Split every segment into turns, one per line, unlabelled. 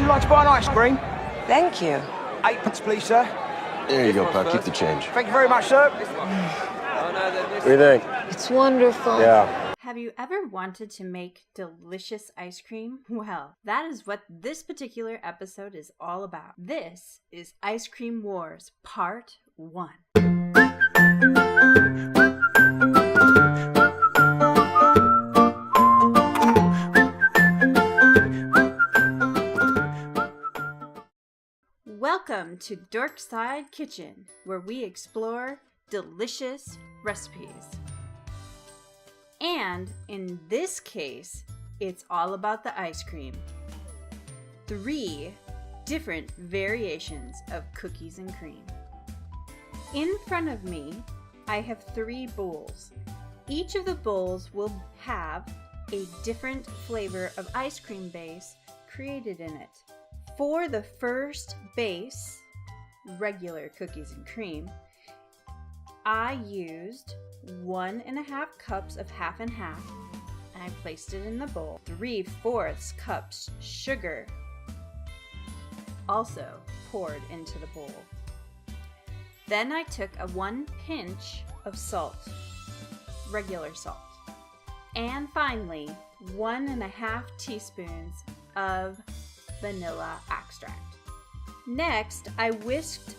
you like to buy an ice cream?
Thank you.
8 please, sir.
There you go, pal. Keep the change.
Thank you very much, sir.
What do you think?
It's wonderful.
Yeah.
Have you ever wanted to make delicious ice cream? Well, that is what this particular episode is all about. This is Ice Cream Wars Part 1. Welcome to Dorkside Kitchen, where we explore delicious recipes. And in this case, it's all about the ice cream. 3 different variations of cookies and cream. In front of me, I have 3 bowls. Each of the bowls will have a different flavor of ice cream base created in it. For the first base, regular cookies and cream, I used 1.5 cups of half and half, and I placed it in the bowl. 3/4 cups sugar, also poured into the bowl. Then I took a 1 pinch of salt, regular salt, and finally 1.5 teaspoons of vanilla extract. Next, I whisked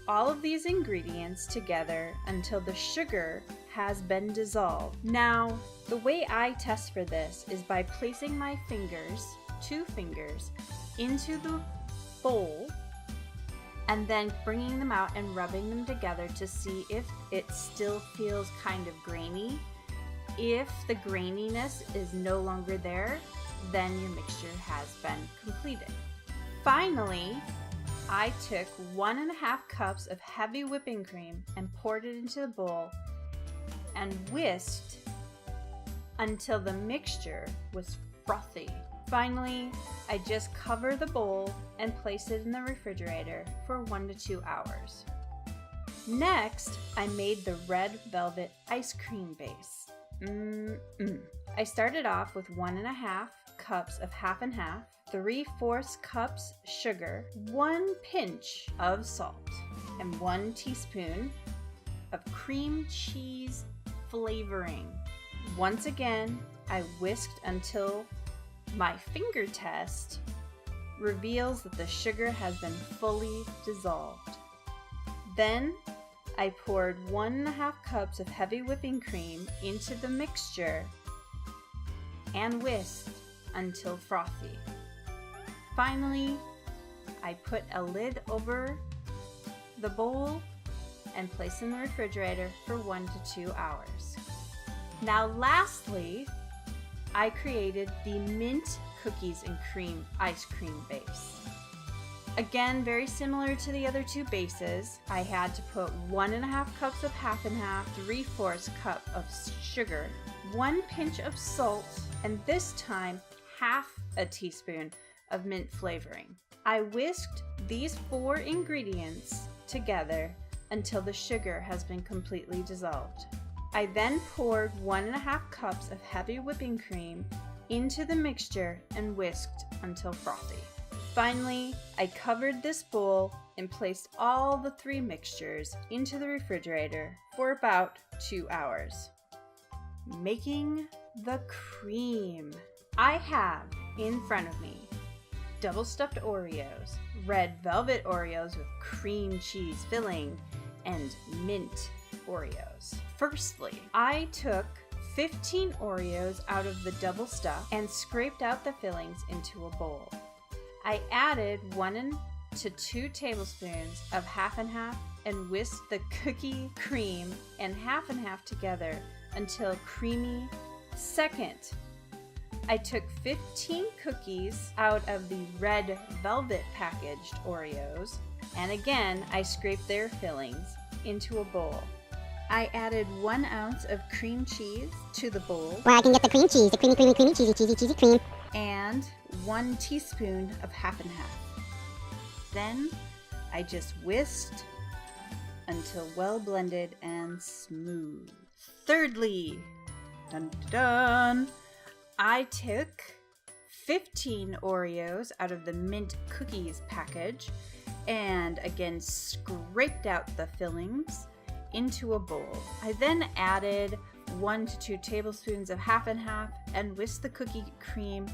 all of these ingredients together until the sugar has been dissolved. Now, the way I test for this is by placing my fingers, 2 fingers, into the bowl and then bringing them out and rubbing them together to see if it still feels kind of grainy. If the graininess is no longer there, then your mixture has been completed. Finally, I took 1.5 cups of heavy whipping cream and poured it into the bowl and whisked until the mixture was frothy. Finally, I just cover the bowl and place it in the refrigerator for 1 to 2 hours. Next, I made the red velvet ice cream base. I started off with 1.5 cups of half and half, 3/4 cups sugar, 1 pinch of salt, and 1 teaspoon of cream cheese flavoring. Once again, I whisked until my finger test reveals that the sugar has been fully dissolved. Then I poured 1.5 cups of heavy whipping cream into the mixture and whisked until frothy. Finally, I put a lid over the bowl and placed in the refrigerator for 1 to 2 hours. Now lastly, I created the mint cookies and cream ice cream base. Again, very similar to the other 2 bases, I had to put 1.5 cups of half and half, 3/4 cup of sugar, 1 pinch of salt, and this time half a teaspoon of mint flavoring. I whisked these 4 ingredients together until the sugar has been completely dissolved. I then poured 1.5 cups of heavy whipping cream into the mixture and whisked until frothy. Finally, I covered this bowl and placed all the 3 mixtures into the refrigerator for about 2 hours. Making the cream. I have in front of me double stuffed Oreos, red velvet Oreos with cream cheese filling, and mint Oreos. Firstly, I took 15 Oreos out of the double stuff and scraped out the fillings into a bowl. I added 1 to 2 tablespoons of half and half and whisked the cookie cream and half together until creamy. Second, I took 15 cookies out of the red velvet packaged Oreos, and again, I scraped their fillings into a bowl. I added 1 ounce of cream cheese to the bowl.
Where I can get the cream cheese, the creamy, cheesy cream.
And 1 teaspoon of half and half. Then I just whisked until well blended and smooth. Thirdly, dun dun dun, I took 15 Oreos out of the mint cookies package and again scraped out the fillings into a bowl. I then added 1 to 2 tablespoons of half and half and whisked the cookie cream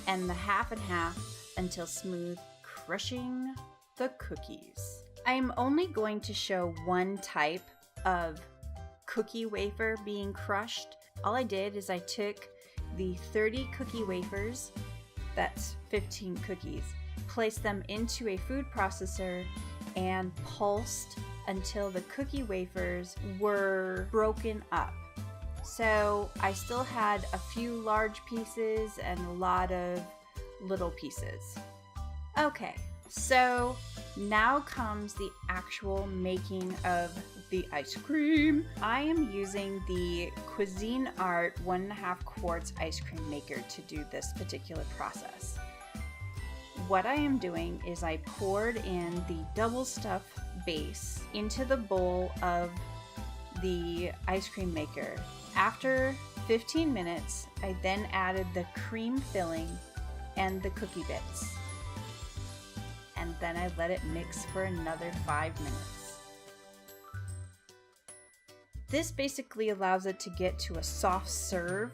and the half and half until smooth, crushing the cookies. I am only going to show one type of cookie wafer being crushed. All I did is I took the 30 cookie wafers, that's 15 cookies, placed them into a food processor and pulsed until the cookie wafers were broken up. So I still had a few large pieces and a lot of little pieces. Okay, so now comes the actual making of the ice cream. I am using the Cuisine Art 1.5 quarts ice cream maker to do this particular process. What I am doing is I poured in the double stuff base into the bowl of the ice cream maker. After 15 minutes, I then added the cream filling and the cookie bits. And then I let it mix for another 5 minutes. This basically allows it to get to a soft serve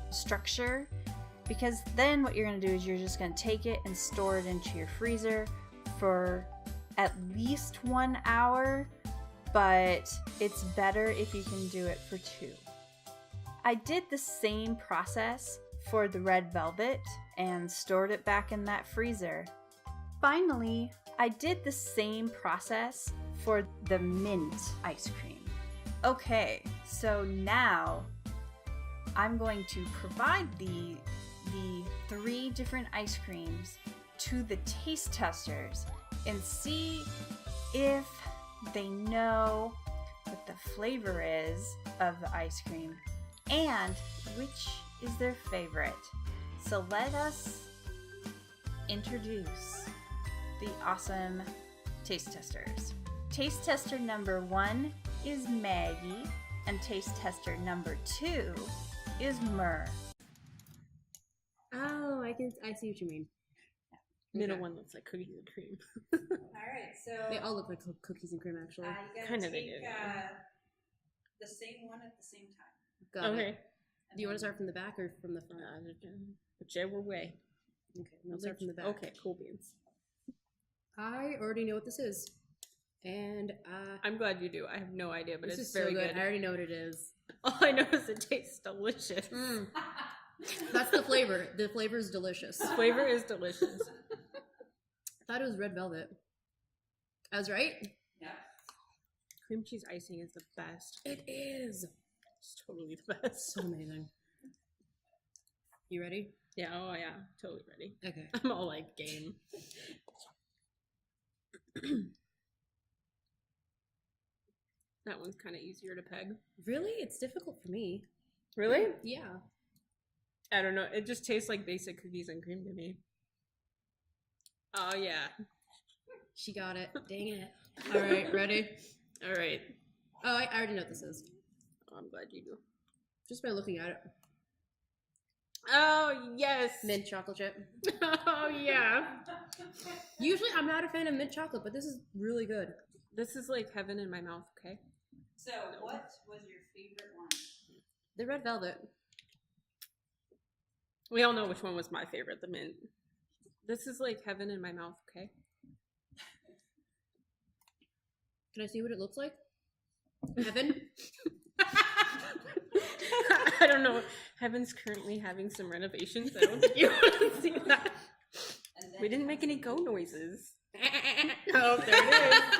structure, because then what you're going to do is you're just going to take it and store it into your freezer for at least 1 hour, but it's better if you can do it for 2. I did the same process for the red velvet and stored it back in that freezer. Finally, I did the same process for the mint ice cream. Okay, so now I'm going to provide the 3 different ice creams to the taste testers and see if they know what the flavor is of the ice cream and which is their favorite. So let us introduce the awesome taste testers. Taste tester number 1 is Maggie, and taste tester number 2 is Myrrh.
Oh, I see what you mean.
Middle one looks like cookies and cream.
Alright, so
They all look like cookies and cream, actually.
you gotta
Kinda they
take
do.
the same one at the same time.
Got it.
Okay.
Do you want to start from the back or from the front?
Whichever way.
Okay, we'll start from the back.
Okay, cool beans.
I already know what this is. And
I'm glad you do. I have no idea, but
this
it's
is
very
so good.
good.
I already know what it is.
All I know is it tastes delicious.
That's the flavor. The flavor is delicious.
The flavor is delicious.
I thought it was red velvet. I was right?
Yeah.
Cream cheese icing is the best.
It is.
It's totally the best.
So amazing. You ready?
Yeah, oh yeah, totally ready.
Okay.
I'm all like game. That one's kind of easier to peg.
Really? It's difficult for me.
Really?
Yeah.
I don't know. It just tastes like basic cookies and cream to me. Oh yeah.
She got it. Dang it. All right, ready?
All right.
Oh, I already know what this is.
Oh, I'm glad you do.
Just by looking at it.
Oh yes.
Mint chocolate chip.
Oh yeah.
Usually I'm not a fan of mint chocolate, but this is really good.
This is like heaven in my mouth. Okay.
So, what was your favorite one?
The red velvet.
We all know which one was my favorite. The mint. This is like heaven in my mouth. Okay.
Can I see what it looks like? Heaven?
I don't know. Heaven's currently having some renovations. I don't think you want to see that. We didn't make any go noises. Oh, there it is.